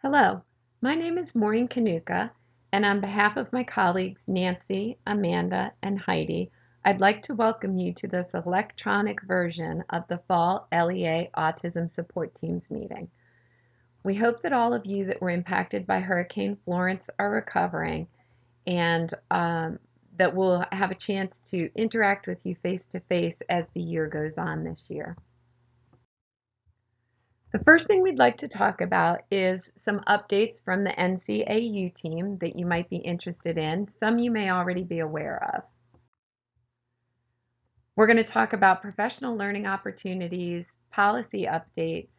Hello, my name is Maureen Kanuka, and on behalf of my colleagues Nancy, Amanda, and Heidi, I'd like to welcome you to this electronic version of the Fall LEA Autism Support Teams meeting. We hope that all of you that were impacted by Hurricane Florence are recovering and that we'll have a chance to interact with you face to face as the year goes on this year. The first thing we'd like to talk about is some updates from the NCAU team that you might be interested in. Some you may already be aware of. We're going to talk about professional learning opportunities, policy updates,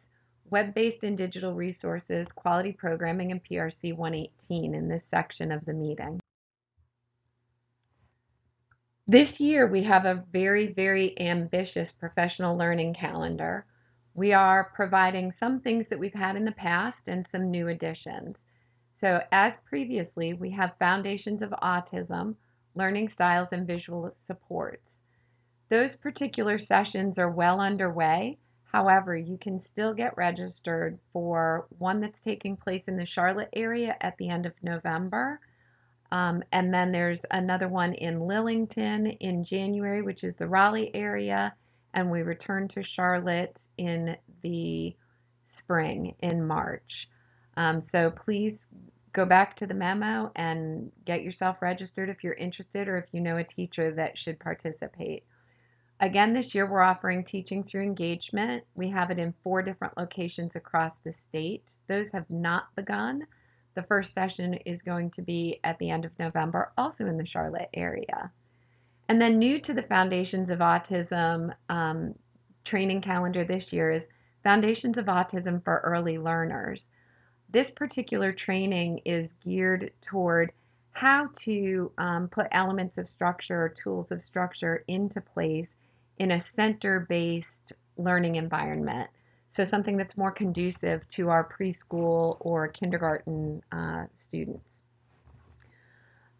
web-based and digital resources, quality programming, and PRC 118 in this section of the meeting. This year we have a very ambitious professional learning calendar. We are providing some things that we've had in the past and some new additions. So as previously, we have Foundations of Autism, Learning Styles and Visual Supports. Those particular sessions are well underway. However, you can still get registered for one that's taking place in the Charlotte area at the end of November. And then there's another one in Lillington in January, which is the Raleigh area. And we return to Charlotte in the spring in March. So please go back to the memo and get yourself registered if you're interested or if you know a teacher that should participate. Again, this year we're offering Teaching Through Engagement. We have it in 4 different locations across the state. Those have not begun. The first session is going to be at the end of November, also in the Charlotte area. And then new to the Foundations of Autism training calendar this year is Foundations of Autism for Early Learners. This particular training is geared toward how to put elements of structure or tools of structure into place in a center-based learning environment. So something that's more conducive to our preschool or kindergarten students.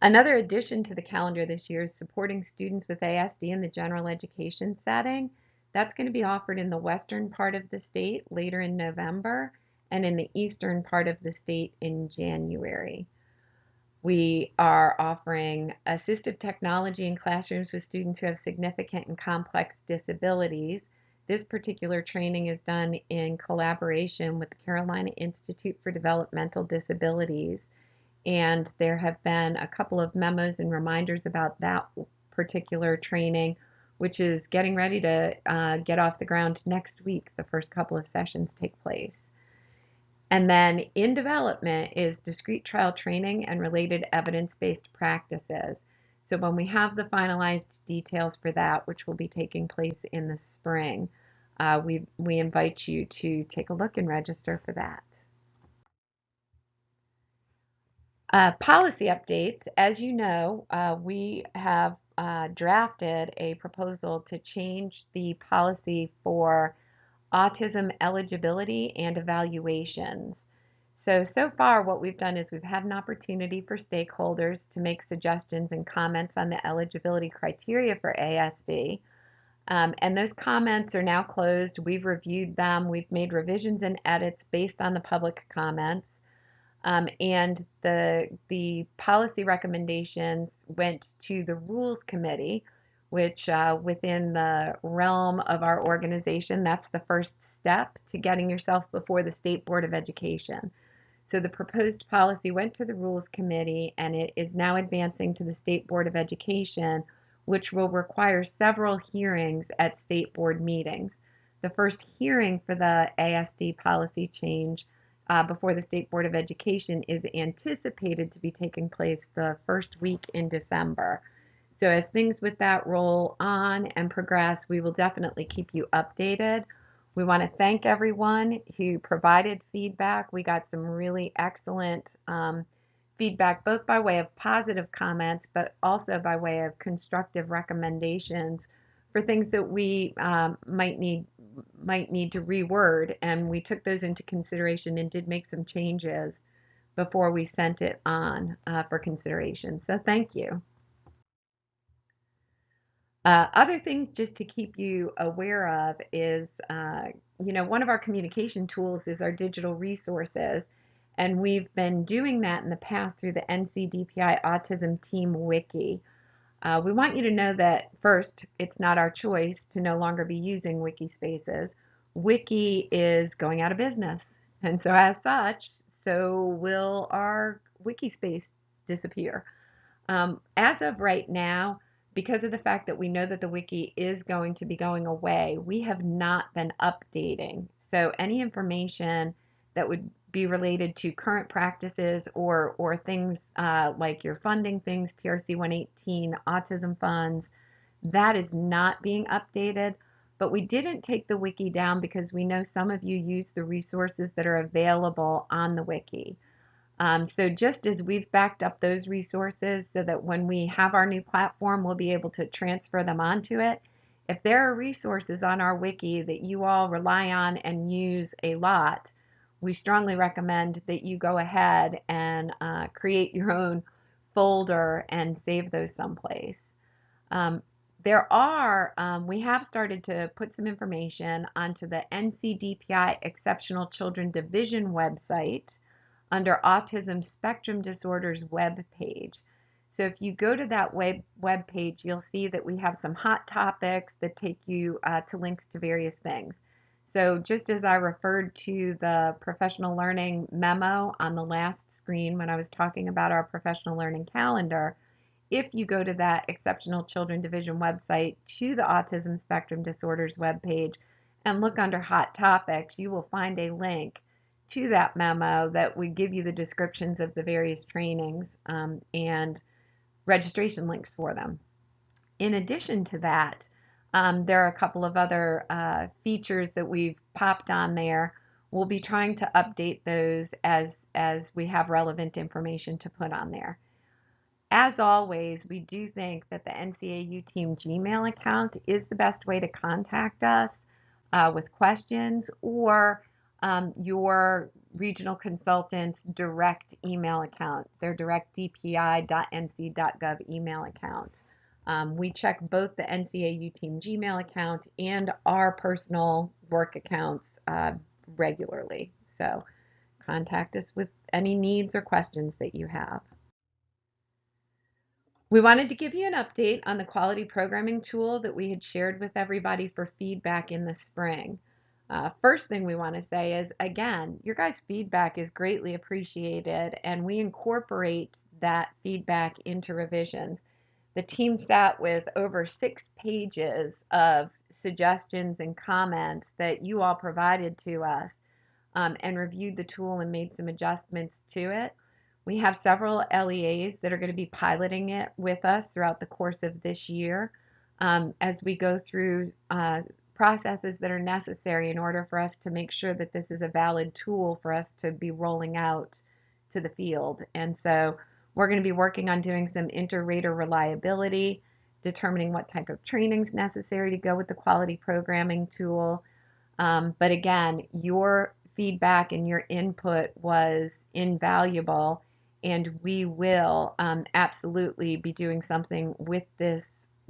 Another addition to the calendar this year is supporting students with ASD in the general education setting. That's going to be offered in the western part of the state later in November and in the eastern part of the state in January. We are offering assistive technology in classrooms with students who have significant and complex disabilities. This particular training is done in collaboration with the Carolina Institute for Developmental Disabilities, and there have been a couple of memos and reminders about that particular training, which is getting ready to get off the ground next week. The first couple of sessions take place. And then in development is discrete trial training and related evidence-based practices. So when we have the finalized details for that, which will be taking place in the spring, we invite you to take a look and register for that. Policy updates. As you know, we have drafted a proposal to change the policy for autism eligibility and evaluations. So far what we've done is we've had an opportunity for stakeholders to make suggestions and comments on the eligibility criteria for ASD. And those comments are now closed. We've reviewed them. We've made revisions and edits based on the public comments. And the policy recommendations went to the Rules Committee, which within the realm of our organization, that's the first step to getting yourself before the State Board of Education. So the proposed policy went to the Rules Committee and it is now advancing to the State Board of Education, which will require several hearings at State Board meetings. The first hearing for the ASD policy change before the State Board of Education is anticipated to be taking place the first week in December. So as things with that roll on and progress, we will definitely keep you updated. We want to thank everyone who provided feedback. We got some really excellent feedback, both by way of positive comments, but also by way of constructive recommendations for things that we might need to reword, and we took those into consideration and did make some changes before we sent it on for consideration. So thank you. Other things just to keep you aware of is, one of our communication tools is our digital resources. And we've been doing that in the past through the NCDPI Autism Team Wiki. We want you to know that first, it's not our choice to no longer be using wiki spaces. Wiki is going out of business. And so as such, so will our wiki space disappear. As of right now, because of the fact that we know that the wiki is going to be going away, we have not been updating. So any information that would be related to current practices or things like your funding things, PRC 118, autism funds, that is not being updated. But we didn't take the wiki down because we know some of you use the resources that are available on the wiki. So just as we've backed up those resources so that when we have our new platform, we'll be able to transfer them onto it. If there are resources on our wiki that you all rely on and use a lot, we strongly recommend that you go ahead and create your own folder and save those someplace. Um, we have started to put some information onto the NCDPI Exceptional Children Division website under Autism Spectrum Disorders web page. So if you go to that web page, you'll see that we have some hot topics that take you to links to various things. So just as I referred to the professional learning memo on the last screen when I was talking about our professional learning calendar, if you go to that Exceptional Children Division website to the Autism Spectrum Disorders webpage and look under Hot Topics, you will find a link to that memo that would give you the descriptions of the various trainings and registration links for them. In addition to that, there are a couple of other features that we've popped on there. We'll be trying to update those as we have relevant information to put on there. As always, we do think that the NCAU Team Gmail account is the best way to contact us with questions or your regional consultant's direct email account, their direct dpi.nc.gov email account. We check both the NCAU Team Gmail account and our personal work accounts regularly. So contact us with any needs or questions that you have. We wanted to give you an update on the quality programming tool that we had shared with everybody for feedback in the spring. First thing we want to say is, again, your guys' feedback is greatly appreciated, and we incorporate that feedback into revisions. The team sat with over 6 pages of suggestions and comments that you all provided to us and reviewed the tool and made some adjustments to it. We have several LEAs that are going to be piloting it with us throughout the course of this year as we go through processes that are necessary in order for us to make sure that this is a valid tool for us to be rolling out to the field. And so we're going to be working on doing some inter-rater reliability, determining what type of training is necessary to go with the quality programming tool. But again, your feedback and your input was invaluable, and we will absolutely be doing something with this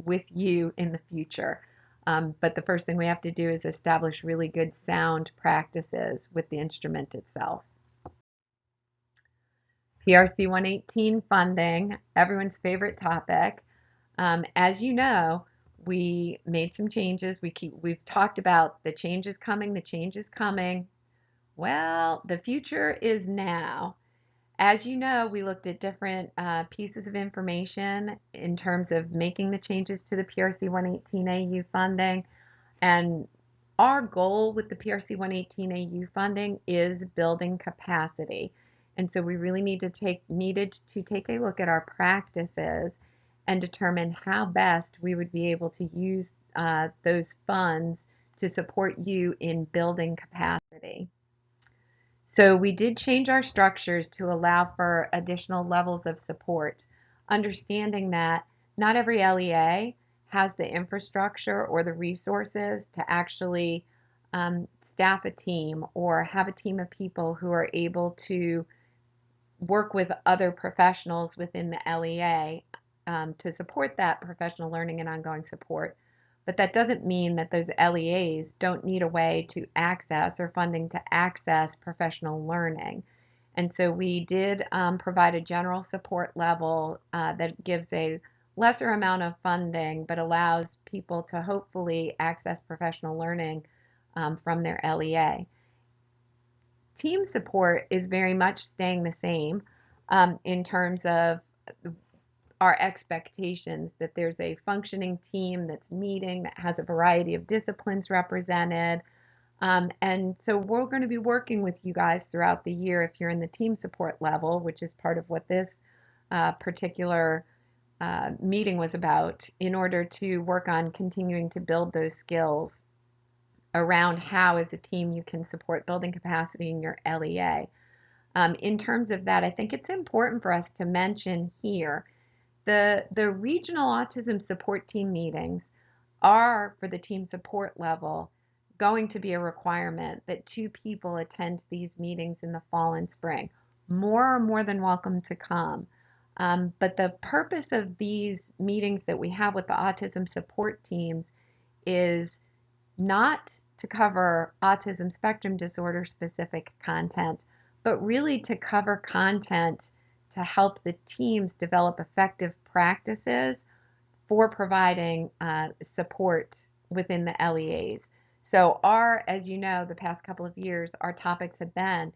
with you in the future. But the first thing we have to do is establish really good sound practices with the instrument itself. PRC 118 funding, everyone's favorite topic. As you know, we made some changes. We've talked about the changes coming, the changes coming. Well, the future is now. As you know, we looked at different pieces of information in terms of making the changes to the PRC 118 AU funding. And our goal with the PRC 118 AU funding is building capacity. And so we really needed to take a look at our practices and determine how best we would be able to use those funds to support you in building capacity. So we did change our structures to allow for additional levels of support, understanding that not every LEA has the infrastructure or the resources to actually staff a team or have a team of people who are able to work with other professionals within the LEA to support that professional learning and ongoing support. But that doesn't mean that those LEAs don't need a way to access or funding to access professional learning. And so we did provide a general support level that gives a lesser amount of funding, but allows people to hopefully access professional learning from their LEA. Team support is very much staying the same in terms of our expectations that there's a functioning team that's meeting, that has a variety of disciplines represented. And so we're going to be working with you guys throughout the year if you're in the team support level, which is part of what this particular meeting was about, in order to work on continuing to build those skills around how, as a team, you can support building capacity in your LEA. In terms of that, I think it's important for us to mention here the regional autism support team meetings are, for the team support level, going to be a requirement that 2 people attend these meetings in the fall and spring. More are more than welcome to come. But the purpose of these meetings that we have with the autism support teams is not to cover autism spectrum disorder specific content, but really to cover content to help the teams develop effective practices for providing support within the LEAs. So as you know, the past couple of years, our topics have been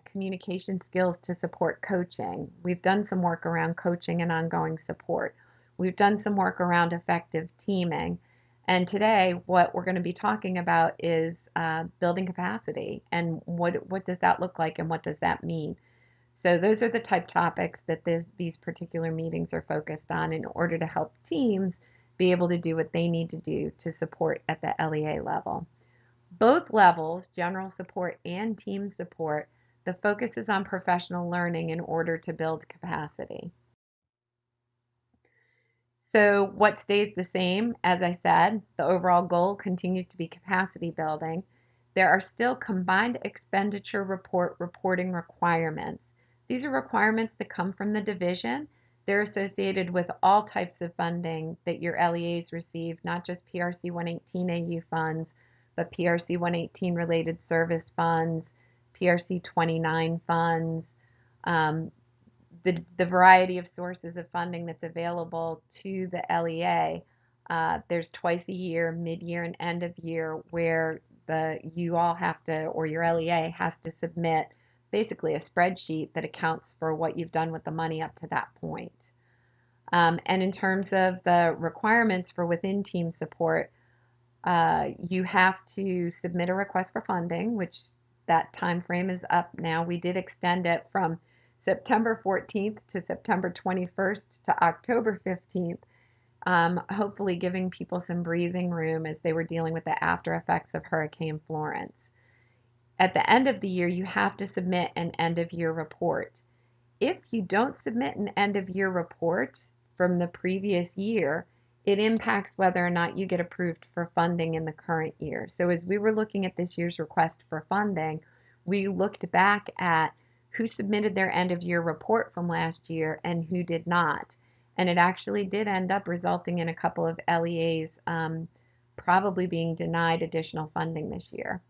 communication skills to support coaching. We've done some work around coaching and ongoing support. We've done some work around effective teaming. And today, what we're going to be talking about is building capacity, and what does that look like, and what does that mean? So those are the type topics that these particular meetings are focused on in order to help teams be able to do what they need to do to support at the LEA level. Both levels, general support and team support, the focus is on professional learning in order to build capacity. So what stays the same? As I said, the overall goal continues to be capacity building. There are still combined expenditure reporting requirements. These are requirements that come from the division. They're associated with all types of funding that your LEAs receive, not just PRC 118 AU funds, but PRC 118 related service funds, PRC 29 funds, um, the variety of sources of funding that's available to the LEA. There's twice a year, mid-year and end of year, where you all have to, or your LEA has to submit basically a spreadsheet that accounts for what you've done with the money up to that point. And in terms of the requirements for within team support, you have to submit a request for funding, which that time frame is up now. We did extend it from September 14th to September 21st to October 15th, hopefully giving people some breathing room as they were dealing with the after effects of Hurricane Florence. At the end of the year, you have to submit an end of year report. If you don't submit an end of year report from the previous year, it impacts whether or not you get approved for funding in the current year. So as we were looking at this year's request for funding, we looked back at who submitted their end of year report from last year and who did not. And it actually did end up resulting in a couple of LEAs probably being denied additional funding this year.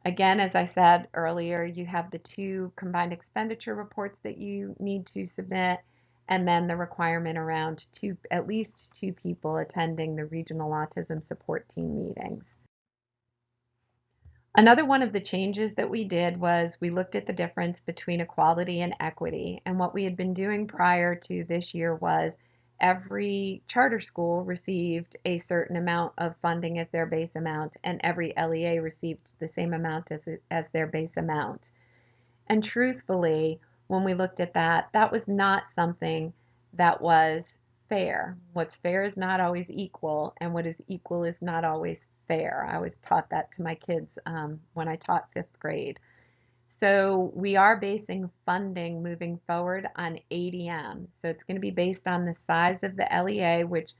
Again, as I said earlier, you have the 2 combined expenditure reports that you need to submit, and then the requirement around at least 2 people attending the regional autism support team meetings. Another one of the changes that we did was we looked at the difference between equality and equity. And what we had been doing prior to this year was every charter school received a certain amount of funding as their base amount, and every LEA received the same amount as their base amount. And truthfully, when we looked at that, that was not something that was fair. What's fair is not always equal, and what is equal is not always fair. I always taught that to my kids when I taught 5th grade. So we are basing funding moving forward on ADM. So it's going to be based on the size of the LEA, which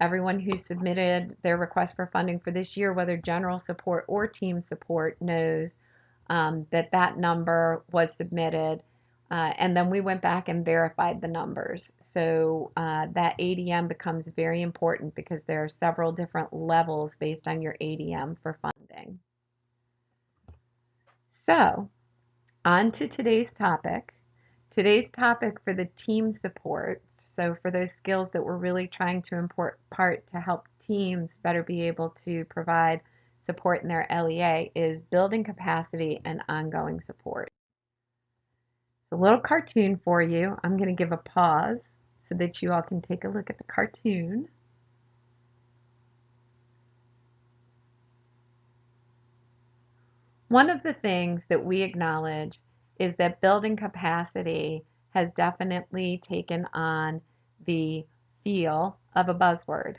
everyone who submitted their request for funding for this year, whether general support or team support, knows that number was submitted. And then we went back and verified the numbers. So that ADM becomes very important because there are several different levels based on your ADM for funding. So On to today's topic. Today's topic for the team support, so for those skills that we're really trying to impart to help teams better be able to provide support in their LEA, is building capacity and ongoing support. A little cartoon for you. I'm going to give a pause so that you all can take a look at the cartoon. One of the things that we acknowledge is that building capacity has definitely taken on the feel of a buzzword.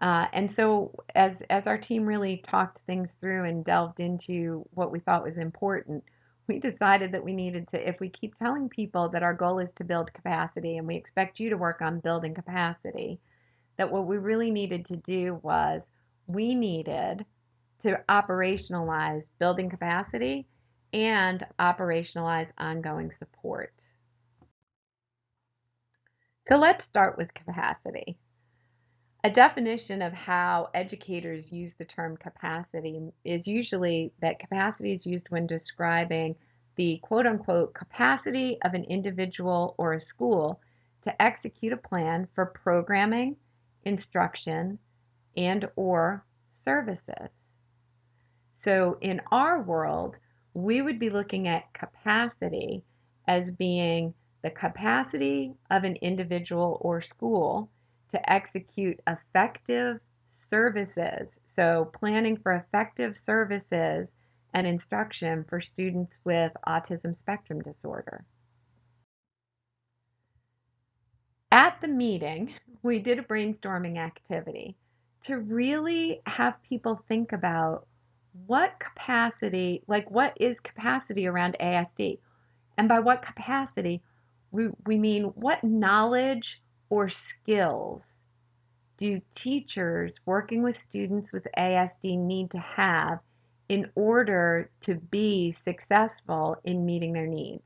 And so as our team really talked things through and delved into what we thought was important, we decided that we needed to, if we keep telling people that our goal is to build capacity and we expect you to work on building capacity, that what we really needed to do was we needed to operationalize building capacity and operationalize ongoing support. So let's start with capacity. A definition of how educators use the term capacity is usually that capacity is used when describing the quote unquote capacity of an individual or a school to execute a plan for programming, instruction, and or services. So in our world, we would be looking at capacity as being the capacity of an individual or school to execute effective services. So planning for effective services and instruction for students with autism spectrum disorder. At the meeting, we did a brainstorming activity to really have people think about what capacity, like what is capacity around ASD? And by what capacity, we mean what knowledge or skills do teachers working with students with ASD need to have in order to be successful in meeting their needs?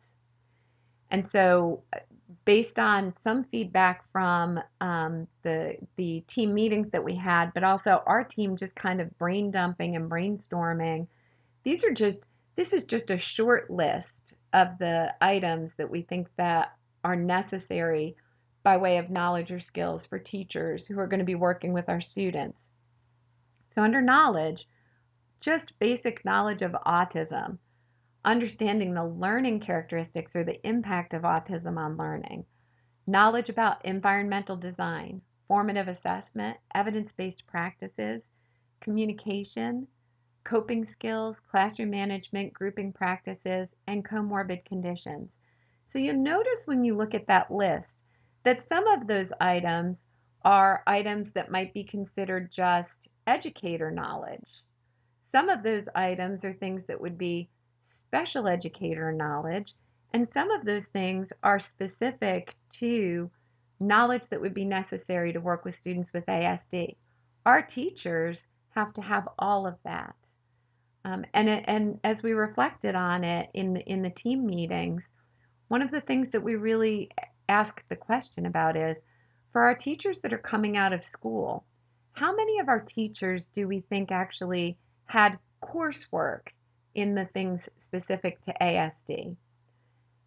And so based on some feedback from the team meetings that we had, but also our team just kind of brain dumping and brainstorming. This is just a short list of the items that we think that are necessary by way of knowledge or skills for teachers who are going to be working with our students. So under knowledge, just basic knowledge of autism, understanding the learning characteristics or the impact of autism on learning, knowledge about environmental design, formative assessment, evidence-based practices, communication, coping skills, classroom management, grouping practices, and comorbid conditions. So you'll notice when you look at that list that some of those items are items that might be considered just educator knowledge. Some of those items are things that would be special educator knowledge, and some of those things are specific to knowledge that would be necessary to work with students with ASD. Our teachers have to have all of that. And as we reflected on it in the team meetings, one of the things that we really ask the question about is, for our teachers that are coming out of school, how many of our teachers do we think actually had coursework in the things specific to ASD?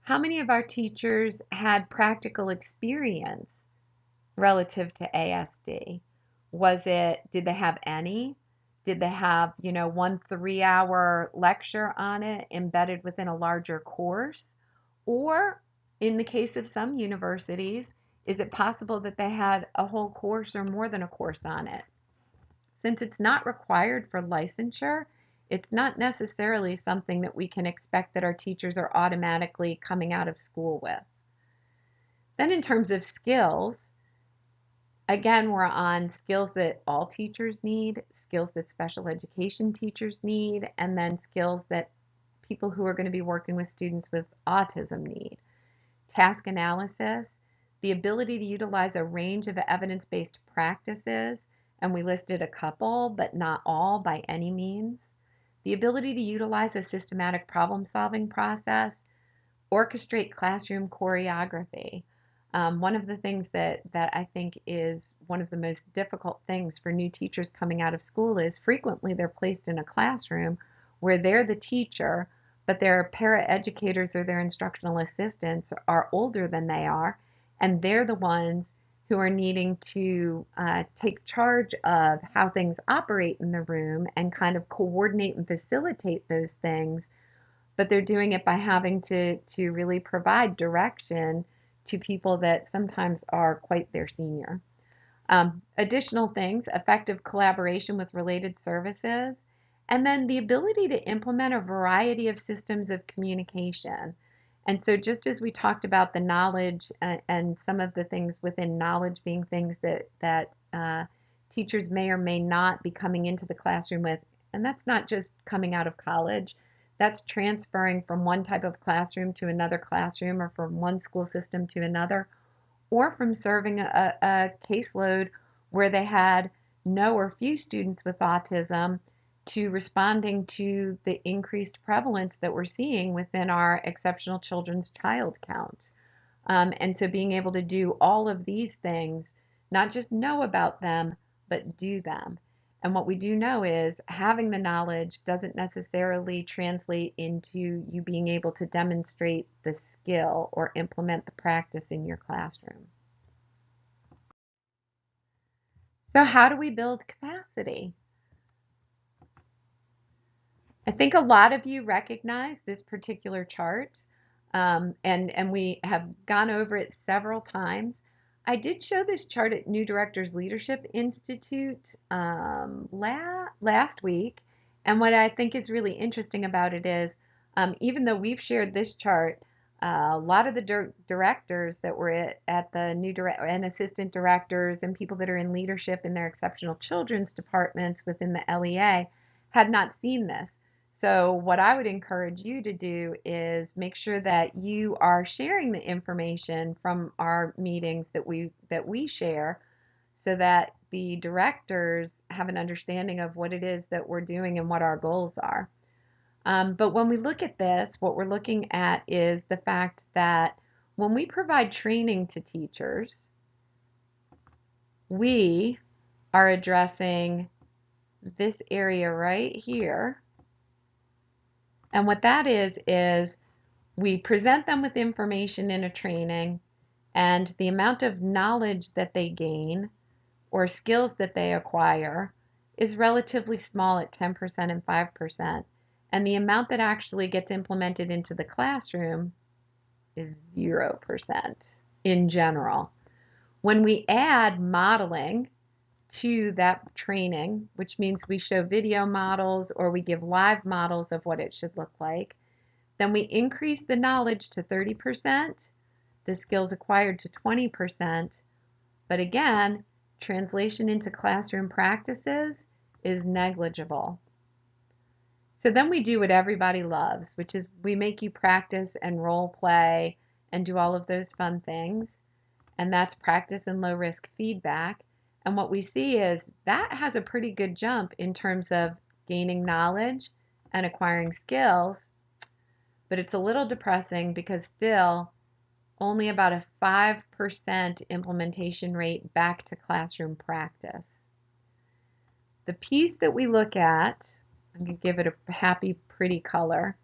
How many of our teachers had practical experience relative to ASD? Did they have any? Did they have, 1 3-hour lecture on it embedded within a larger course? Or in the case of some universities, is it possible that they had a whole course or more than a course on it? Since it's not required for licensure, it's not necessarily something that we can expect that our teachers are automatically coming out of school with. Then in terms of skills, again, we're on skills that all teachers need, skills that special education teachers need, and then skills that people who are going to be working with students with autism need. Task analysis, the ability to utilize a range of evidence-based practices, and we listed a couple, but not all by any means. The ability to utilize a systematic problem-solving process, orchestrate classroom choreography. One of the things that I think is one of the most difficult things for new teachers coming out of school is frequently they're placed in a classroom where they're the teacher, but their paraeducators or their instructional assistants are older than they are, and they're the ones who are needing to take charge of how things operate in the room and kind of coordinate and facilitate those things, but they're doing it by having to really provide direction to people that sometimes are quite their senior. Additional things, effective collaboration with related services, and then the ability to implement a variety of systems of communication. And so, just as we talked about the knowledge and some of the things within knowledge being things that teachers may or may not be coming into the classroom with, and that's not just coming out of college, that's transferring from one type of classroom to another classroom or from one school system to another, or from serving a caseload where they had no or few students with autism to responding to the increased prevalence that we're seeing within our exceptional children's child count. And so being able to do all of these things, not just know about them, but do them. And what we do know is having the knowledge doesn't necessarily translate into you being able to demonstrate the skill or implement the practice in your classroom. So, how do we build capacity? I think a lot of you recognize this particular chart, and we have gone over it several times. I did show this chart at New Directors Leadership Institute last week, and what I think is really interesting about it is, even though we've shared this chart, a lot of the directors that were at the new direct and assistant directors and people that are in leadership in their exceptional children's departments within the LEA had not seen this. So what I would encourage you to do is make sure that you are sharing the information from our meetings that we share so that the directors have an understanding of what it is that we're doing and what our goals are. But when we look at this, what we're looking at is the fact that when we provide training to teachers, we are addressing this area right here. And what that is we present them with information in a training, and the amount of knowledge that they gain or skills that they acquire is relatively small at 10% and 5%. And the amount that actually gets implemented into the classroom is 0% in general. When we add modeling to that training, which means we show video models or we give live models of what it should look like, then we increase the knowledge to 30%, the skills acquired to 20%, but again, translation into classroom practices is negligible. So then we do what everybody loves, which is we make you practice and role play and do all of those fun things. And that's practice and low risk feedback. And what we see is that has a pretty good jump in terms of gaining knowledge and acquiring skills, but it's a little depressing because still only about a 5% implementation rate back to classroom practice. The piece that we look at, I'm going to give it a happy, pretty color,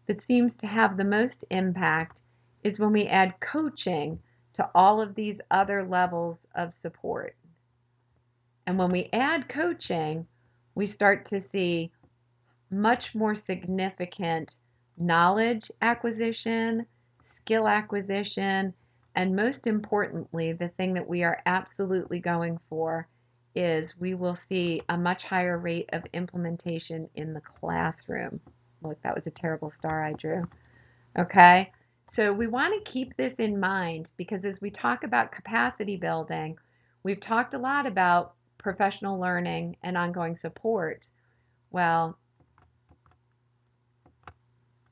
that seems to have the most impact is when we add coaching to all of these other levels of support. And when we add coaching, we start to see much more significant knowledge acquisition, skill acquisition, and most importantly, the thing that we are absolutely going for is we will see a much higher rate of implementation in the classroom. Look, that was a terrible star I drew. Okay, so we want to keep this in mind because as we talk about capacity building, we've talked a lot about professional learning and ongoing support. Well,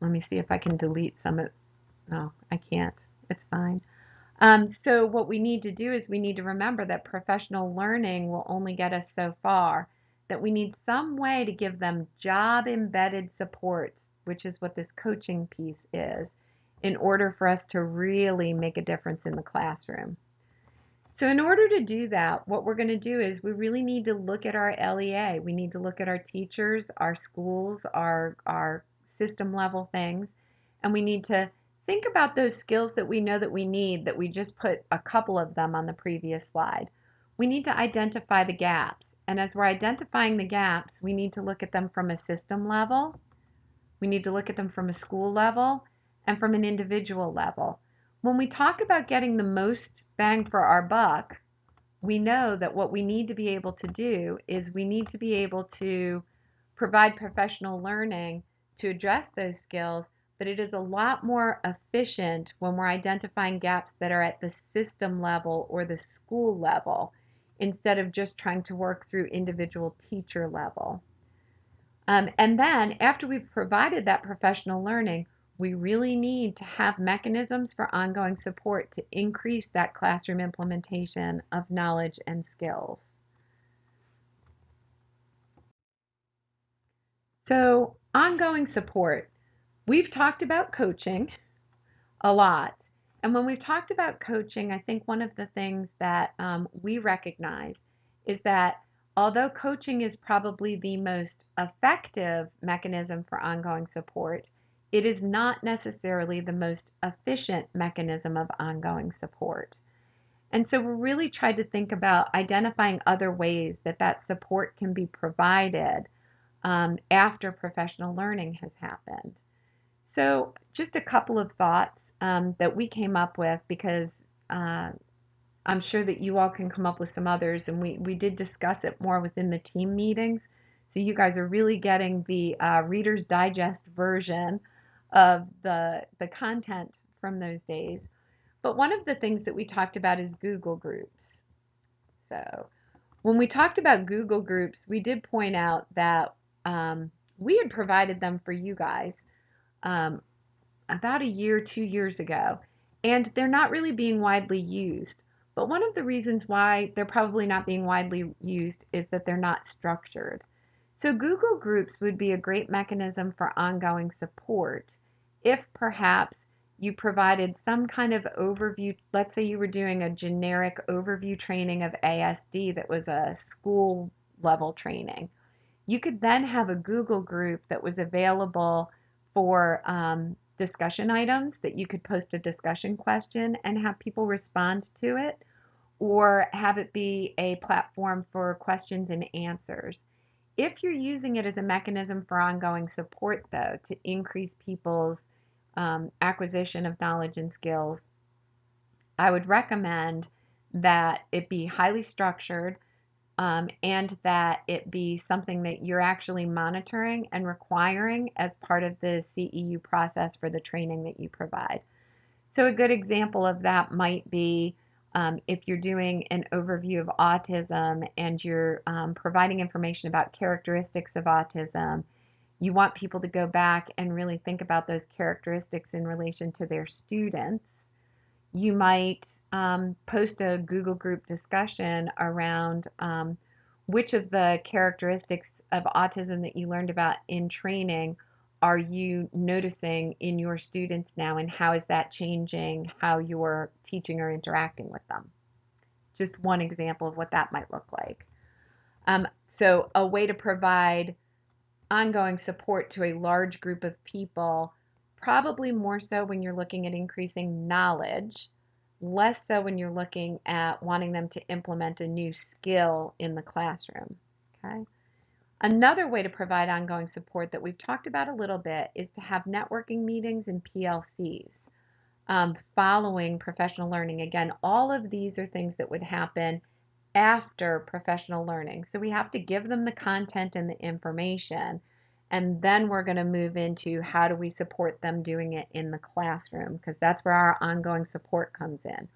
let me see if I can delete some of, no, I can't. It's fine. So what we need to do is we need to remember that professional learning will only get us so far, that we need some way to give them job embedded supports, which is what this coaching piece is, in order for us to really make a difference in the classroom. So in order to do that, what we're going to do is we really need to look at our LEA. We need to look at our teachers, our schools, our system level things, and we need to think about those skills that we know that we need, that we just put a couple of them on the previous slide. We need to identify the gaps. And as we're identifying the gaps, we need to look at them from a system level, we need to look at them from a school level, and from an individual level. When we talk about getting the most bang for our buck, we know that what we need to be able to do is we need to be able to provide professional learning to address those skills, but it is a lot more efficient when we're identifying gaps that are at the system level or the school level instead of just trying to work through individual teacher level. And then after we've provided that professional learning, we really need to have mechanisms for ongoing support to increase that classroom implementation of knowledge and skills. So, ongoing support. We've talked about coaching a lot. And when we've talked about coaching, I think one of the things that we recognize is that although coaching is probably the most effective mechanism for ongoing support, it is not necessarily the most efficient mechanism of ongoing support. And so we're really trying to think about identifying other ways that that support can be provided after professional learning has happened. So just a couple of thoughts that we came up with because I'm sure that you all can come up with some others, and we did discuss it more within the team meetings. So you guys are really getting the Reader's Digest version of the content from those days. But one of the things that we talked about is Google Groups. So when we talked about Google Groups, we did point out that we had provided them for you guys um, about a year, 2 years ago, and they're not really being widely used. But one of the reasons why they're probably not being widely used is that they're not structured. So Google Groups would be a great mechanism for ongoing support if perhaps you provided some kind of overview. Let's say you were doing a generic overview training of ASD that was a school level training. You could then have a Google group that was available for discussion items that you could post a discussion question and have people respond to it, or have it be a platform for questions and answers. If you're using it as a mechanism for ongoing support, though, to increase people's acquisition of knowledge and skills, I would recommend that it be highly structured, and that it be something that you're actually monitoring and requiring as part of the CEU process for the training that you provide. So a good example of that might be if you're doing an overview of autism and you're providing information about characteristics of autism, you want people to go back and really think about those characteristics in relation to their students. You might post a Google group discussion around which of the characteristics of autism that you learned about in training are you noticing in your students now, and how is that changing how you're teaching or interacting with them? Just one example of what that might look like. Um, so a way to provide ongoing support to a large group of people, probably more so when you're looking at increasing knowledge, less so when you're looking at wanting them to implement a new skill in the classroom. Okay. Another way to provide ongoing support that we've talked about a little bit is to have networking meetings and PLCs following professional learning. Again, all of these are things that would happen after professional learning. So we have to give them the content and the information, and then we're going to move into how do we support them doing it in the classroom, because that's where our ongoing support comes in.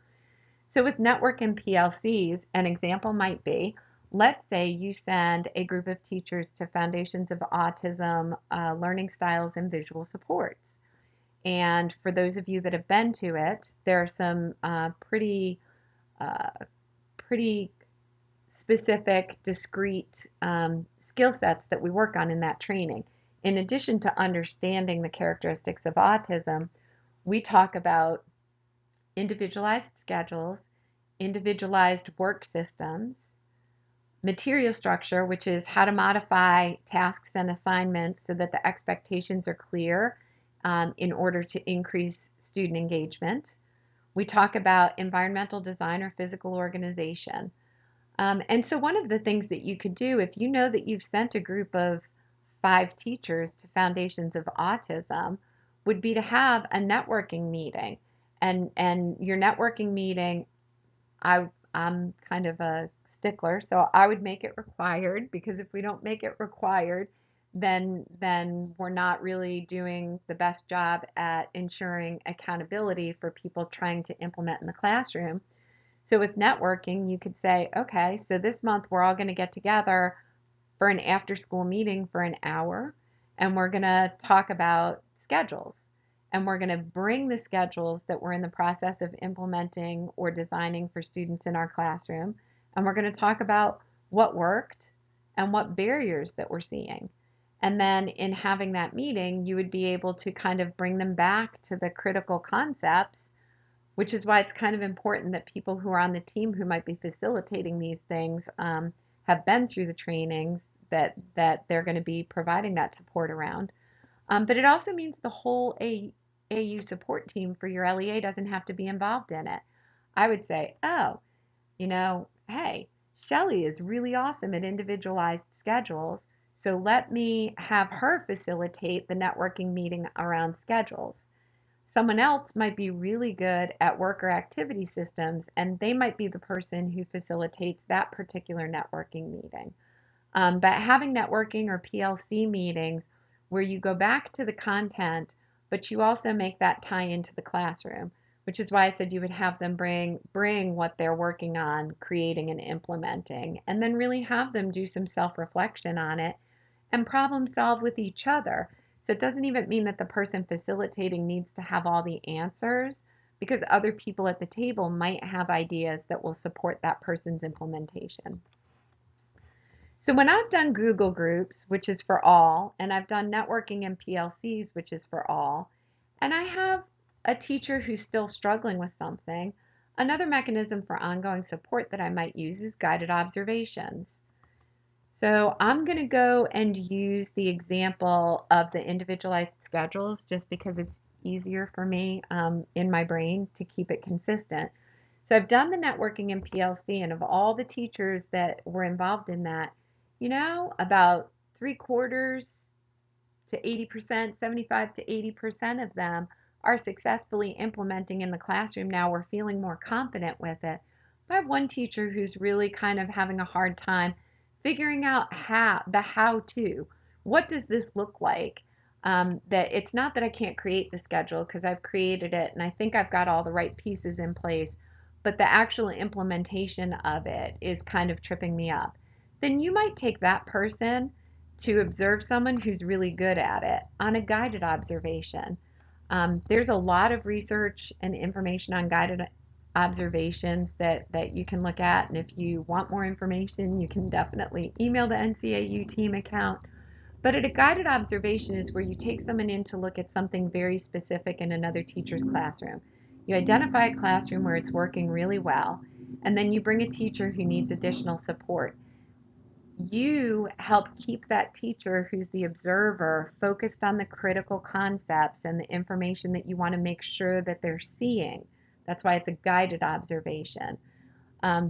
So with network and PLCs, an example might be, let's say you send a group of teachers to Foundations of Autism Learning Styles and Visual Supports. And for those of you that have been to it, there are some pretty specific, discrete skill sets that we work on in that training. In addition to understanding the characteristics of autism, we talk about individualized schedules, individualized work systems, material structure, which is how to modify tasks and assignments so that the expectations are clear in order to increase student engagement. We talk about environmental design or physical organization. And so one of the things that you could do if you know that you've sent a group of 5 teachers to Foundations of Autism would be to have a networking meeting. And your networking meeting, I'm kind of a stickler, so I would make it required because if we don't make it required, then we're not really doing the best job at ensuring accountability for people trying to implement in the classroom. So with networking, you could say, okay, so this month we're all going to get together for an after school meeting for an hour and we're going to talk about schedules. And we're going to bring the schedules that we're in the process of implementing or designing for students in our classroom. And we're going to talk about what worked and what barriers that we're seeing. And then in having that meeting, you would be able to kind of bring them back to the critical concepts, which is why it's kind of important that people who are on the team who might be facilitating these things have been through the trainings that they're going to be providing that support around. But it also means the whole AU support team for your LEA doesn't have to be involved in it. I would say, oh, hey, Shelly is really awesome at individualized schedules, so let me have her facilitate the networking meeting around schedules. Someone else might be really good at work or activity systems, and they might be the person who facilitates that particular networking meeting. But having networking or PLC meetings where you go back to the content, but you also make that tie into the classroom, which is why I said you would have them bring what they're working on, creating and implementing, and then really have them do some self-reflection on it and problem solve with each other. So it doesn't even mean that the person facilitating needs to have all the answers because other people at the table might have ideas that will support that person's implementation. So when I've done Google Groups, which is for all, and I've done networking and PLCs, which is for all, and I have a teacher who's still struggling with something, another mechanism for ongoing support that I might use is guided observations. So I'm going to go and use the example of the individualized schedules just because it's easier for me in my brain to keep it consistent. So I've done the networking in PLC, and of all the teachers that were involved in that, about 3/4 to 80%, 75 to 80% of them are successfully implementing in the classroom now. We're feeling more confident with it. I have one teacher who's really kind of having a hard time figuring out how to. What does this look like? That it's not that I can't create the schedule because I've created it and I think I've got all the right pieces in place, but the actual implementation of it is kind of tripping me up. Then you might take that person to observe someone who's really good at it on a guided observation. There's a lot of research and information on guided observations that you can look at. And if you want more information, you can definitely email the NCAU team account. But at a guided observation is where you take someone in to look at something very specific in another teacher's classroom. You identify a classroom where it's working really well, and then you bring a teacher who needs additional support. You help keep that teacher who's the observer focused on the critical concepts and the information that you want to make sure that they're seeing. That's why it's a guided observation.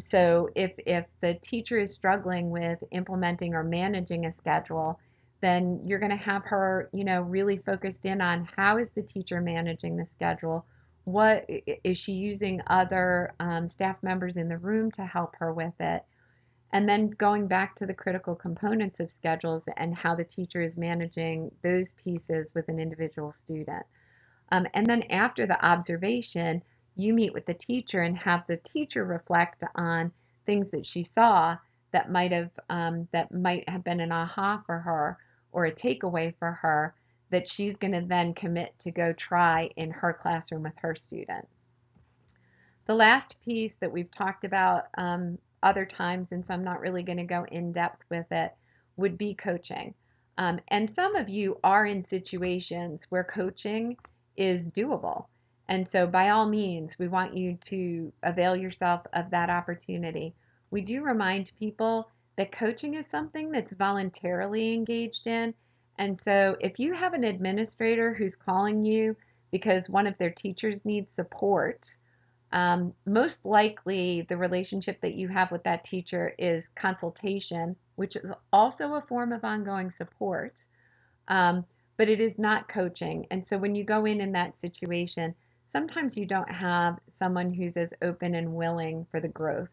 So if the teacher is struggling with implementing or managing a schedule, then you're going to have her, really focused in on how is the teacher managing the schedule? What is she using other staff members in the room to help her with it? And then going back to the critical components of schedules and how the teacher is managing those pieces with an individual student. And then after the observation, you meet with the teacher and have the teacher reflect on things that she saw that might have been an aha for her or a takeaway for her that she's going to then commit to go try in her classroom with her student. The last piece that we've talked about other times, and so I'm not really going to go in depth with it, would be coaching. And some of you are in situations where coaching is doable. And so by all means, we want you to avail yourself of that opportunity. We do remind people that coaching is something that's voluntarily engaged in. And so if you have an administrator who's calling you because one of their teachers needs support, most likely the relationship that you have with that teacher is consultation, which is also a form of ongoing support, um, but it is not coaching. And so when you go in that situation, sometimes you don't have someone who's as open and willing for the growth.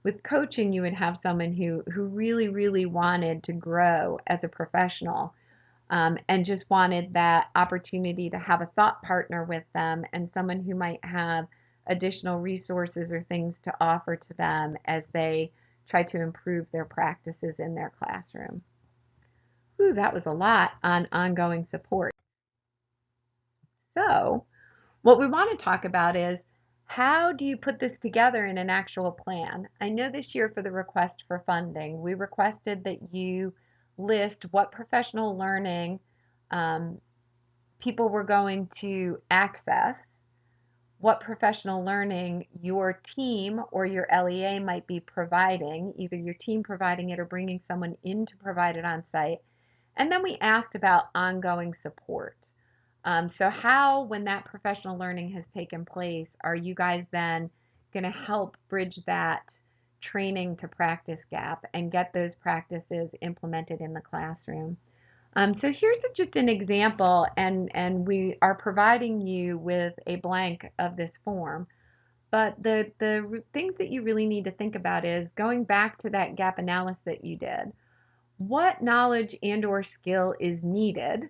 With coaching, you would have someone who really, really wanted to grow as a professional, and just wanted that opportunity to have a thought partner with them and someone who might have additional resources or things to offer to them as they try to improve their practices in their classroom. Ooh, that was a lot on ongoing support. So, what we want to talk about is how do you put this together in an actual plan? I know this year for the request for funding, we requested that you list what professional learning um, people were going to access, what professional learning your team or your LEA might be providing, either your team providing it or bringing someone in to provide it on site. And then we asked about ongoing support. So how, when that professional learning has taken place, are you guys then going to help bridge that training to practice gap and get those practices implemented in the classroom? So here's just an example, and we are providing you with a blank of this form. But the things that you really need to think about is going back to that gap analysis that you did. What knowledge and or skill is needed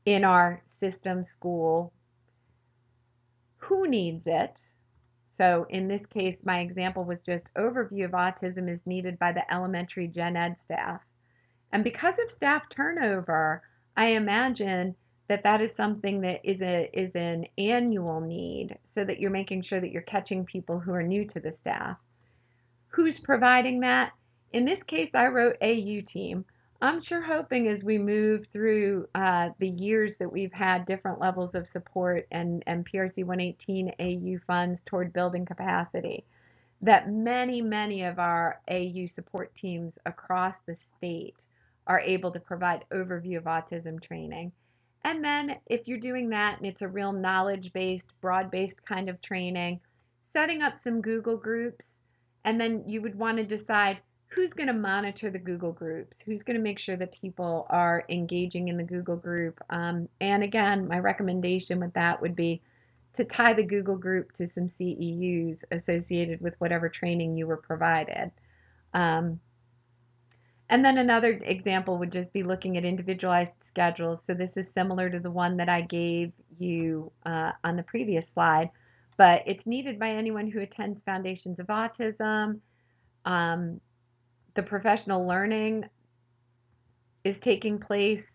in our system school? Who needs it? So in this case, my example was just overview of autism is needed by the elementary gen ed staff. And because of staff turnover, I imagine that that is something that is an annual need so that you're making sure that you're catching people who are new to the staff. Who's providing that? In this case, I wrote AU team. I'm sure hoping as we move through the years that we've had different levels of support and PRC 118 AU funds toward building capacity, that many, many of our AU support teams across the state are able to provide overview of autism training. And then if you're doing that and it's a real knowledge-based, broad-based kind of training, setting up some Google groups, and then you would want to decide who's going to monitor the Google groups, who's going to make sure that people are engaging in the Google group. And again, my recommendation with that would be to tie the Google group to some CEUs associated with whatever training you were provided. Um, and then another example would just be looking at individualized schedules. So this is similar to the one that I gave you on the previous slide, but it's needed by anyone who attends Foundations of Autism. Um, the professional learning is taking place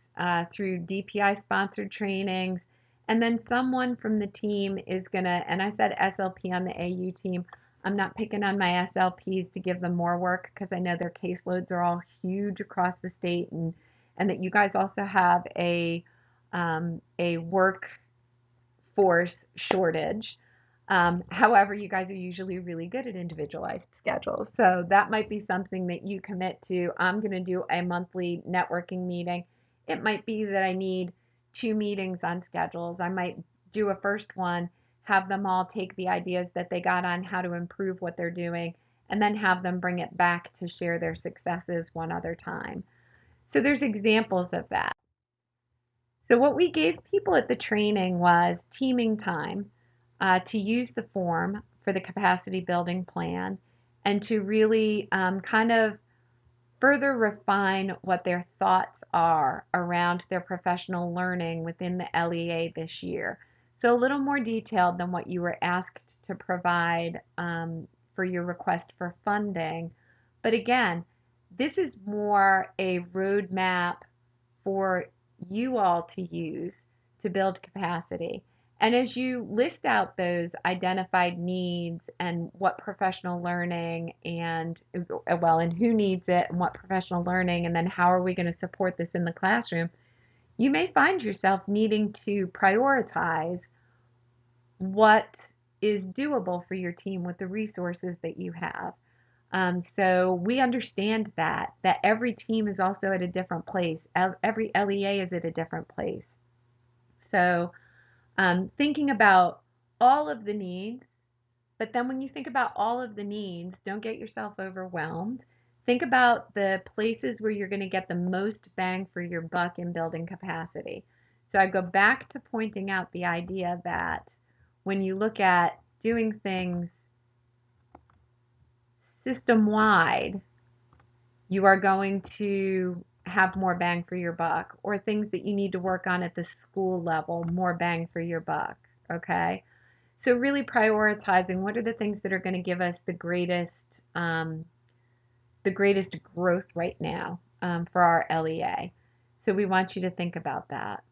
through DPI sponsored trainings. And then someone from the team is going to, and I said SLP on the AU team. I'm not picking on my SLPs to give them more work because I know their caseloads are all huge across the state, and that you guys also have a workforce shortage. However, you guys are usually really good at individualized schedules. So that might be something that you commit to. I'm going to do a monthly networking meeting. It might be that I need 2 meetings on schedules. I might do a first one, have them all take the ideas that they got on how to improve what they're doing, and then have them bring it back to share their successes one other time. So there's examples of that. So what we gave people at the training was teaming time to use the form for the capacity building plan and to really kind of further refine what their thoughts are around their professional learning within the LEA this year. So a little more detailed than what you were asked to provide for your request for funding. But again, this is more a roadmap for you all to use to build capacity. And as you list out those identified needs and what professional learning and, well, and who needs it and what professional learning, and then how are we going to support this in the classroom, you may find yourself needing to prioritize what is doable for your team with the resources that you have. So we understand that every team is also at a different place. Every LEA is at a different place. So thinking about all of the needs, but then when you think about all of the needs, don't get yourself overwhelmed. Think about the places where you're going to get the most bang for your buck in building capacity. So I go back to pointing out the idea that when you look at doing things system wide, you are going to have more bang for your buck, or things that you need to work on at the school level, more bang for your buck. Okay. So really prioritizing what are the things that are going to give us um, the greatest growth right now for our LEA. So we want you to think about that.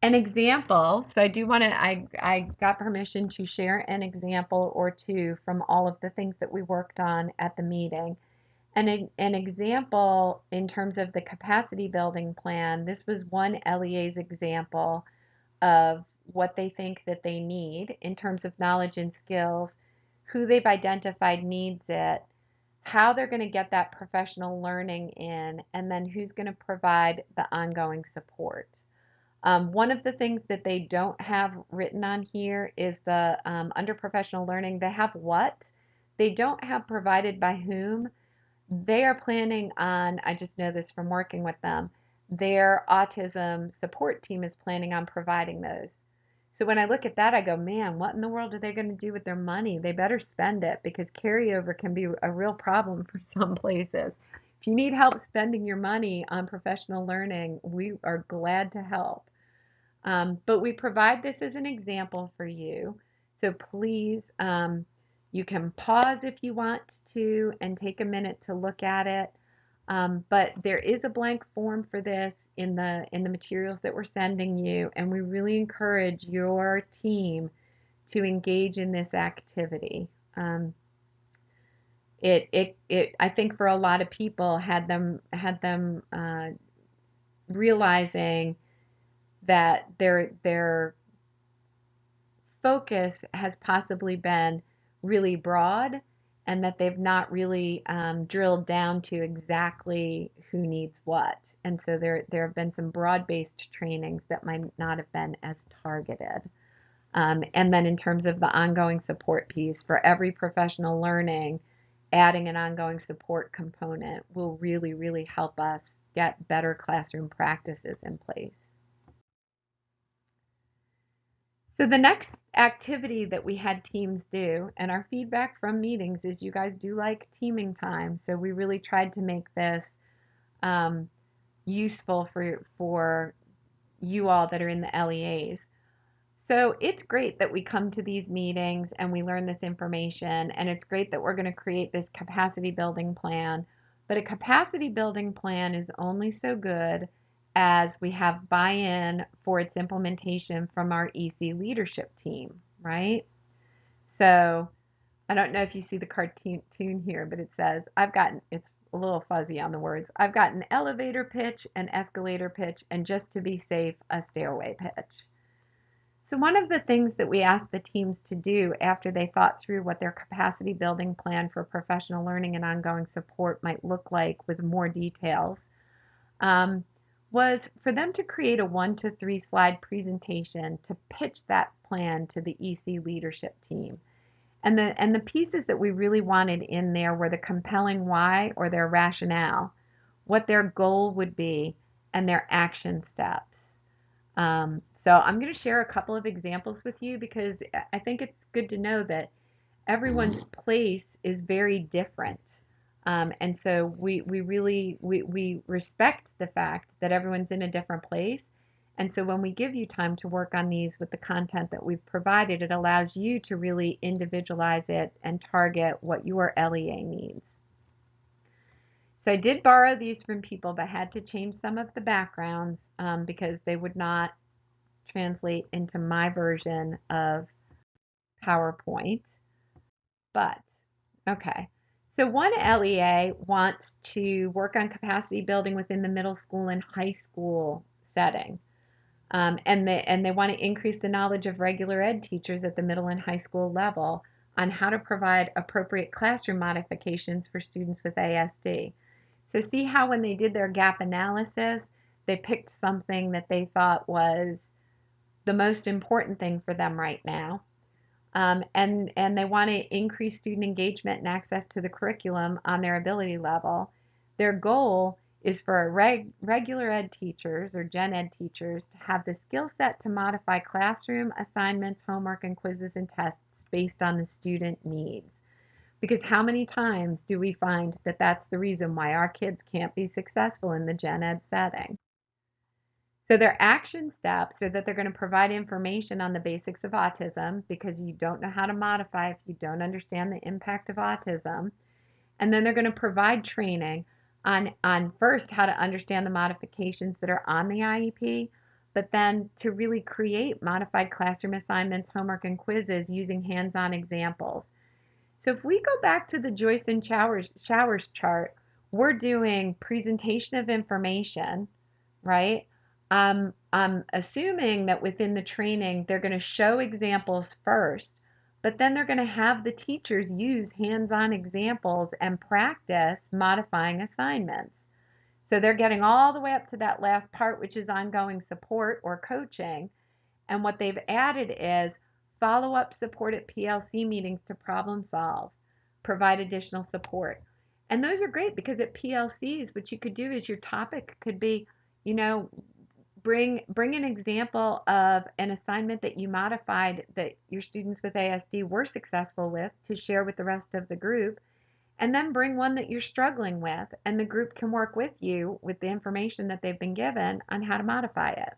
An example, so I do want to, I got permission to share an example or two from all of the things that we worked on at the meeting. And an example in terms of the capacity building plan, this was one LEA's example of what they think that they need in terms of knowledge and skills, who they've identified needs it, how they're going to get that professional learning in, and then who's going to provide the ongoing support. One of the things that they don't have written on here is the under professional learning, they have what? They don't have provided by whom. They are planning on, I just know this from working with them, their autism support team is planning on providing those. So when I look at that, I go, man, what in the world are they going to do with their money? They better spend it because carryover can be a real problem for some places. If you need help spending your money on professional learning, we are glad to help. But we provide this as an example for you. So please, you can pause if you want to and take a minute to look at it. But there is a blank form for this in the materials that we're sending you, and we really encourage your team to engage in this activity. I think for a lot of people had them realizing that their focus has possibly been really broad and that they've not really drilled down to exactly who needs what. And so there have been some broad-based trainings that might not have been as targeted. And then in terms of the ongoing support piece, for every professional learning, adding an ongoing support component will really, really help us get better classroom practices in place. So the next activity that we had teams do, and our feedback from meetings is you guys do like teaming time. So we really tried to make this um, useful for you all that are in the LEAs. So it's great that we come to these meetings and we learn this information, and it's great that we're going to create this capacity building plan. But a capacity building plan is only so good as we have buy-in for its implementation from our EC leadership team, right? So I don't know if you see the cartoon here, but it says, it's a little fuzzy on the words. I've got an elevator pitch, an escalator pitch, and just to be safe, a stairway pitch. So one of the things that we asked the teams to do after they thought through what their capacity building plan for professional learning and ongoing support might look like with more details um, was for them to create a 1 to 3 slide presentation to pitch that plan to the EC leadership team. And the pieces that we really wanted in there were the compelling why or their rationale, what their goal would be, and their action steps. So I'm going to share a couple of examples with you because I think it's good to know that everyone's place is very different. And so we really we respect the fact that everyone's in a different place. And so when we give you time to work on these with the content that we've provided, it allows you to really individualize it and target what your LEA needs. So I did borrow these from people, but had to change some of the backgrounds because they would not translate into my version of PowerPoint. But, okay. So one LEA wants to work on capacity building within the middle school and high school setting. And they want to increase the knowledge of regular ed teachers at the middle and high school level on how to provide appropriate classroom modifications for students with ASD. So see how when they did their gap analysis, they picked something that they thought was the most important thing for them right now. And they want to increase student engagement and access to the curriculum on their ability level. Their goal is for regular ed teachers or gen ed teachers to have the skill set to modify classroom assignments, homework, and quizzes and tests based on the student needs. Because how many times do we find that that's the reason why our kids can't be successful in the gen ed setting? So their action steps are that they're going to provide information on the basics of autism because you don't know how to modify if you don't understand the impact of autism. And then they're going to provide training on first how to understand the modifications that are on the IEP, but then to really create modified classroom assignments, homework, and quizzes using hands-on examples. So if we go back to the Joyce and Showers chart, we're doing presentation of information, right? I'm assuming that within the training, they're going to show examples first, but then they're going to have the teachers use hands-on examples and practice modifying assignments. So they're getting all the way up to that last part, which is ongoing support or coaching. And what they've added is follow-up support at PLC meetings to problem solve, provide additional support. And those are great because at PLCs, what you could do is your topic could be, you know, bring an example of an assignment that you modified that your students with ASD were successful with to share with the rest of the group, and then bring one that you're struggling with, and the group can work with you with the information that they've been given on how to modify it.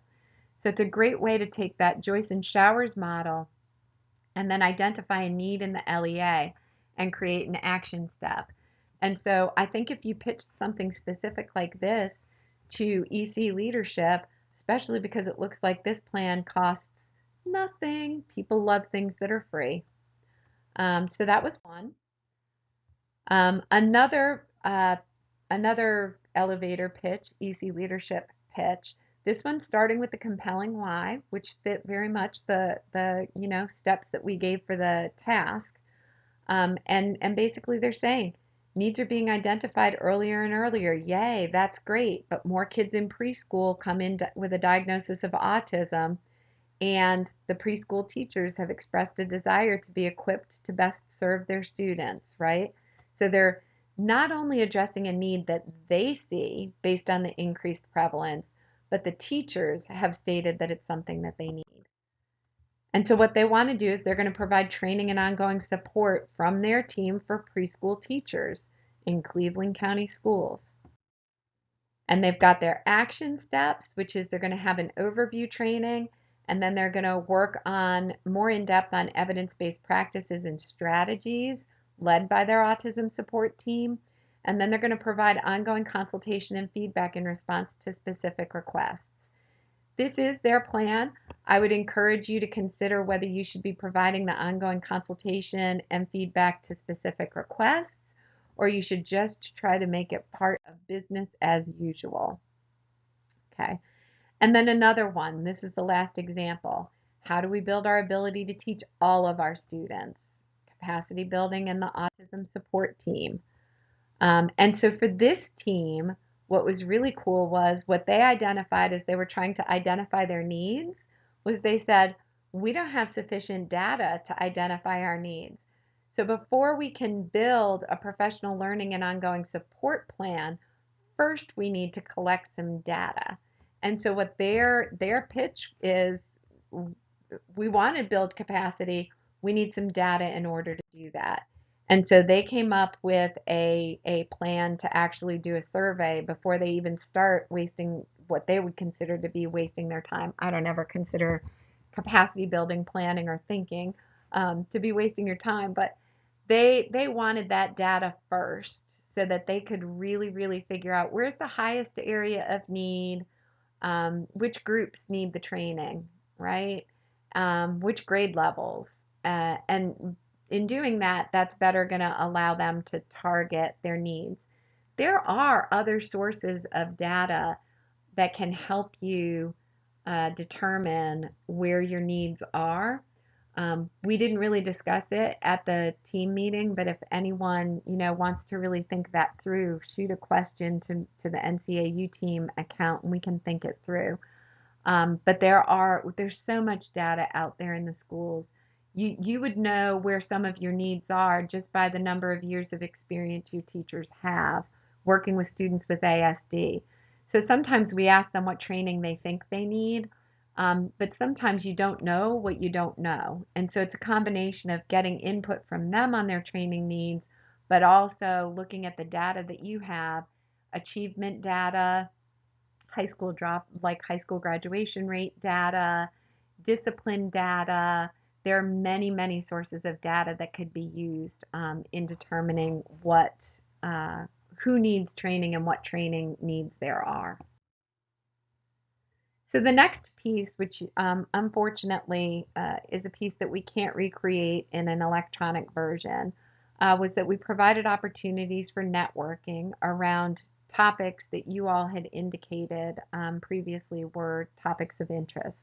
So it's a great way to take that Joyce and Showers model and then identify a need in the LEA and create an action step. And so I think if you pitched something specific like this to EC leadership, especially because it looks like this plan costs nothing, people love things that are free. So that was one. Another elevator pitch, EC leadership pitch. This one's starting with the compelling why, which fit very much the steps that we gave for the task. And basically they're saying needs are being identified earlier and earlier. Yay, that's great. But more kids in preschool come in with a diagnosis of autism, and the preschool teachers have expressed a desire to be equipped to best serve their students, right? So they're not only addressing a need that they see based on the increased prevalence, but the teachers have stated that it's something that they need. And so what they want to do is they're going to provide training and ongoing support from their team for preschool teachers in Cleveland County schools. And they've got their action steps, which is they're going to have an overview training, and then they're going to work on more in depth on evidence-based practices and strategies led by their autism support team. And then they're going to provide ongoing consultation and feedback in response to specific requests. This is their plan. I would encourage you to consider whether you should be providing the ongoing consultation and feedback to specific requests, or you should just try to make it part of business as usual. Okay. And then another one, this is the last example. How do we build our ability to teach all of our students? Capacity building and the autism support team. And so for this team, what was really cool was what they identified as they were trying to identify their needs was they said, we don't have sufficient data to identify our needs. So before we can build a professional learning and ongoing support plan, first we need to collect some data. And so what their pitch is, we want to build capacity, we need some data in order to do that. And so they came up with a plan to actually do a survey before they even start wasting what they would consider to be wasting their time. I don't ever consider capacity building, planning, or thinking to be wasting your time, but they wanted that data first so that they could really figure out where's the highest area of need, which groups need the training, right? Which grade levels. And in doing that, that's better going to allow them to target their needs. There are other sources of data that can help you determine where your needs are. We didn't really discuss it at the team meeting, but if anyone, wants to really think that through, shoot a question to the NCAU team account and we can think it through. But there's so much data out there in the schools. You would know where some of your needs are just by the number of years of experience your teachers have working with students with ASD. So sometimes we ask them what training they think they need, but sometimes you don't know what you don't know. And so it's a combination of getting input from them on their training needs, but also looking at the data that you have, achievement data, high school graduation rate data, discipline data. There are many, many sources of data that could be used in determining uh, who needs training and what training needs there are. So the next piece, which unfortunately is a piece that we can't recreate in an electronic version, was that we provided opportunities for networking around topics that you all had indicated previously were topics of interest.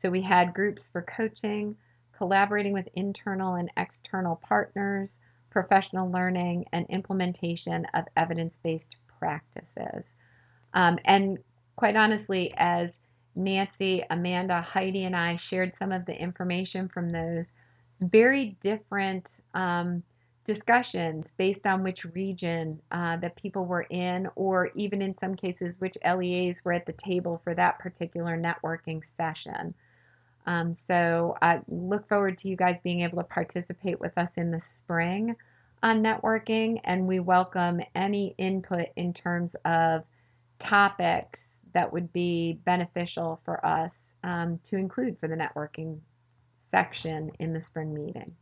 So we had groups for coaching, collaborating with internal and external partners, professional learning, and implementation of evidence-based practices. And quite honestly, as Nancy, Amanda, Heidi, and I shared some of the information from those, very different discussions based on which region that people were in, or even in some cases, which LEAs were at the table for that particular networking session. So I look forward to you guys being able to participate with us in the spring on networking, and we welcome any input in terms of topics that would be beneficial for us to include for the networking section in the spring meeting.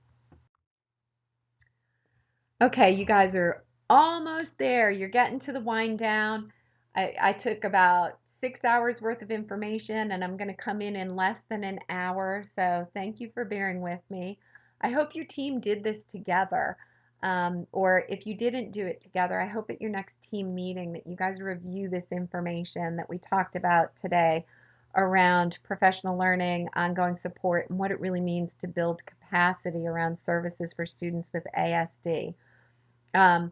Okay, you guys are almost there. You're getting to the wind down. I took about 6 hours worth of information and I'm going to come in less than an hour. So thank you for bearing with me. I hope your team did this together. Or if you didn't do it together, I hope at your next team meeting that you guys review this information that we talked about today around professional learning, ongoing support, and what it really means to build capacity around services for students with ASD. Um,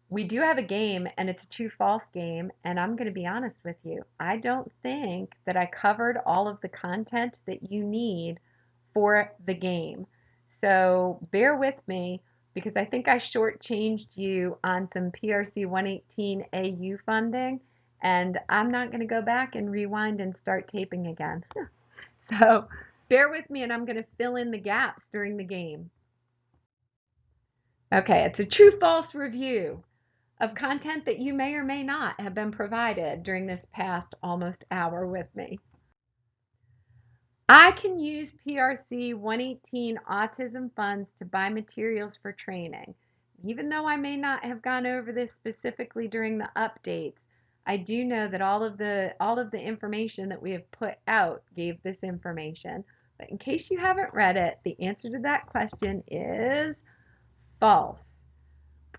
we do have a game, and it's a true false game. And I'm going to be honest with you. I don't think that I covered all of the content that you need for the game. So bear with me because I think I shortchanged you on some PRC 118 AU funding. And I'm not going to go back and rewind and start taping again. So bear with me, and I'm going to fill in the gaps during the game. Okay, it's a true false review of content that you may or may not have been provided during this past almost hour with me. I can use PRC 118 autism funds to buy materials for training. Even though I may not have gone over this specifically during the updates, I do know that all of the information that we have put out gave this information. But in case you haven't read it, the answer to that question is false.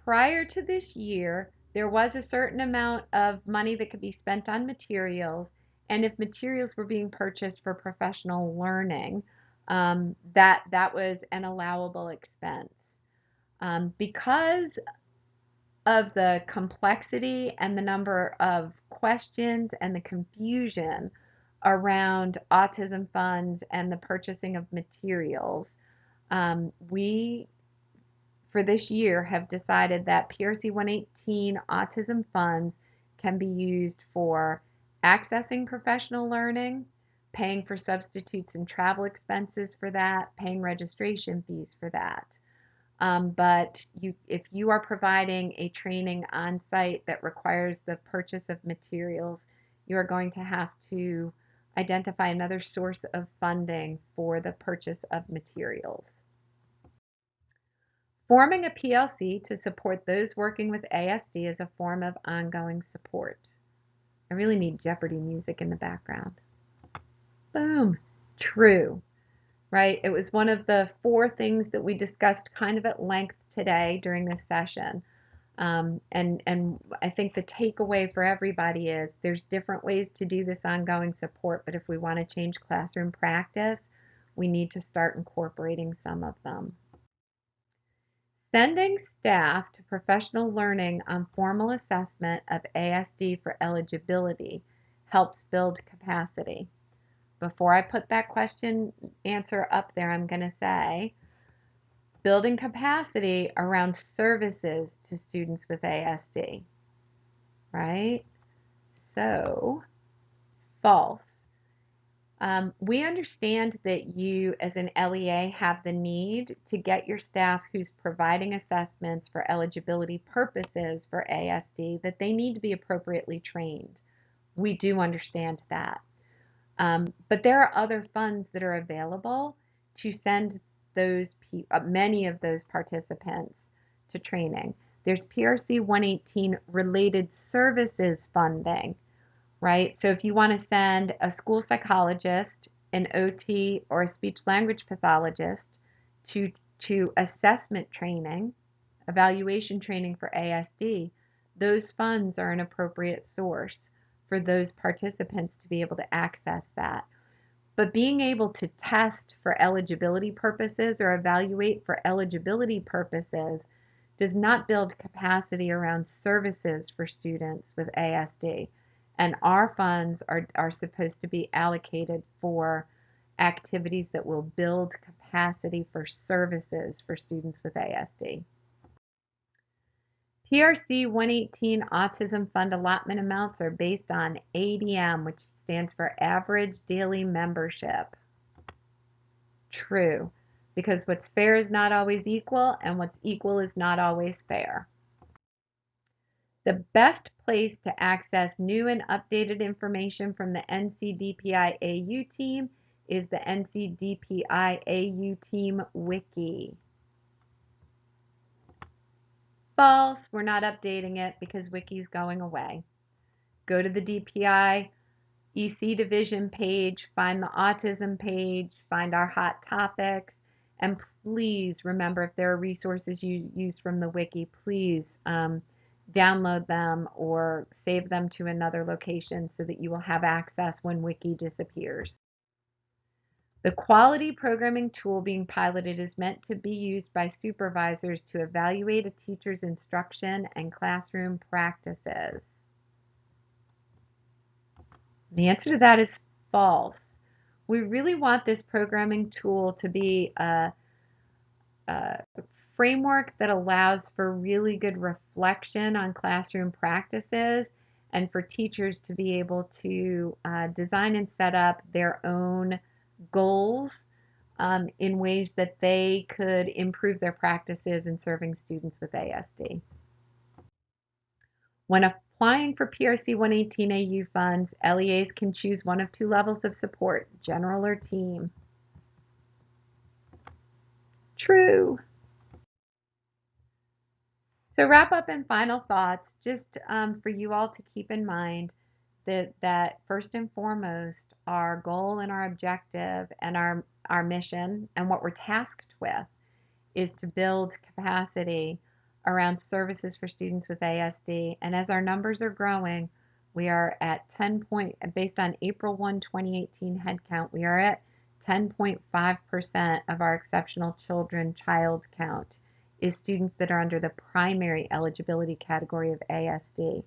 Prior to this year, there was a certain amount of money that could be spent on materials, and if materials were being purchased for professional learning, that was an allowable expense. Because of the complexity and the number of questions and the confusion around autism funds and the purchasing of materials, we for this year have decided that PRC 118 autism funds can be used for accessing professional learning, paying for substitutes and travel expenses for that, paying registration fees for that. But if you are providing a training on site that requires the purchase of materials, you are going to have to identify another source of funding for the purchase of materials. Forming a PLC to support those working with ASD is a form of ongoing support. I really need Jeopardy music in the background. Boom. True, right? It was one of the 4 things that we discussed kind of at length today during this session. And I think the takeaway for everybody is there's different ways to do this ongoing support, but if we want to change classroom practice, we need to start incorporating some of them. Sending staff to professional learning on formal assessment of ASD for eligibility helps build capacity. Before I put that question answer up there, I'm going to say building capacity around services to students with ASD, right? So, false. We understand that you as an LEA have the need to get your staff who's providing assessments for eligibility purposes for ASD, that they need to be appropriately trained. We do understand that. But there are other funds that are available to send many of those participants to training. There's PRC 118 related services funding, right? So if you want to send a school psychologist, an OT, or a speech language pathologist to assessment training, evaluation training for ASD, those funds are an appropriate source for those participants to be able to access that. But being able to test for eligibility purposes or evaluate for eligibility purposes does not build capacity around services for students with ASD. And our funds are supposed to be allocated for activities that will build capacity for services for students with ASD. PRC 118 Autism Fund allotment amounts are based on ADM, which stands for Average Daily Membership. True, because what's fair is not always equal, and what's equal is not always fair. The best place to access new and updated information from the NCDPI AU team is the NCDPI AU team wiki. False, we're not updating it because wiki's going away. Go to the DPI EC division page, find the autism page, find our hot topics, and please remember, if there are resources you use from the wiki, please download them or save them to another location so that you will have access when wiki disappears. The quality programming tool being piloted is meant to be used by supervisors to evaluate a teacher's instruction and classroom practices. The answer to that is false. We really want this programming tool to be a framework that allows for really good reflection on classroom practices and for teachers to be able to design and set up their own goals in ways that they could improve their practices in serving students with ASD. When applying for PRC 118 AU funds, LEAs can choose one of two levels of support, general or team. True. So wrap up and final thoughts, just for you all to keep in mind that first and foremost, our goal and our objective and our mission and what we're tasked with is to build capacity around services for students with ASD. And as our numbers are growing, we are at based on April 1, 2018 headcount, we are at 10.5% of our exceptional children child count is students that are under the primary eligibility category of ASD.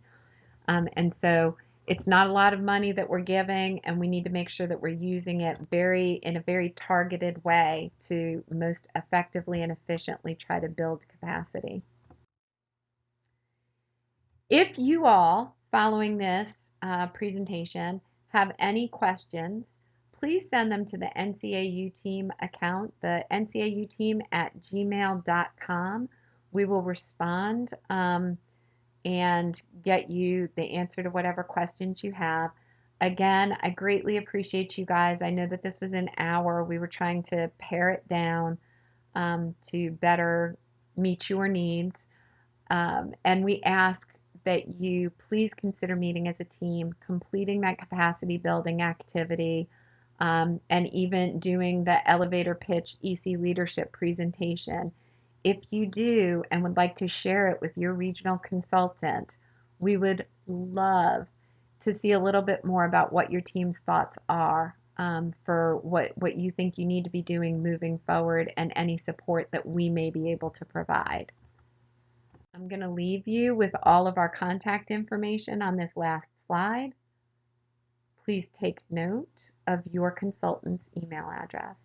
And so it's not a lot of money that we're giving, and we need to make sure that we're using it in a very targeted way to most effectively and efficiently try to build capacity. If you all, following this presentation, have any questions, please send them to the NCAU team account, the NCAU team at gmail.com. We will respond and get you the answer to whatever questions you have. Again, I greatly appreciate you guys. I know that this was an hour. We were trying to pare it down to better meet your needs. And we ask that you please consider meeting as a team, completing that capacity building activity, and even doing the elevator pitch EC leadership presentation. If you do and would like to share it with your regional consultant, we would love to see a little bit more about what your team's thoughts are for what you think you need to be doing moving forward and any support that we may be able to provide. I'm going to leave you with all of our contact information on this last slide. Please take note of your consultant's email address.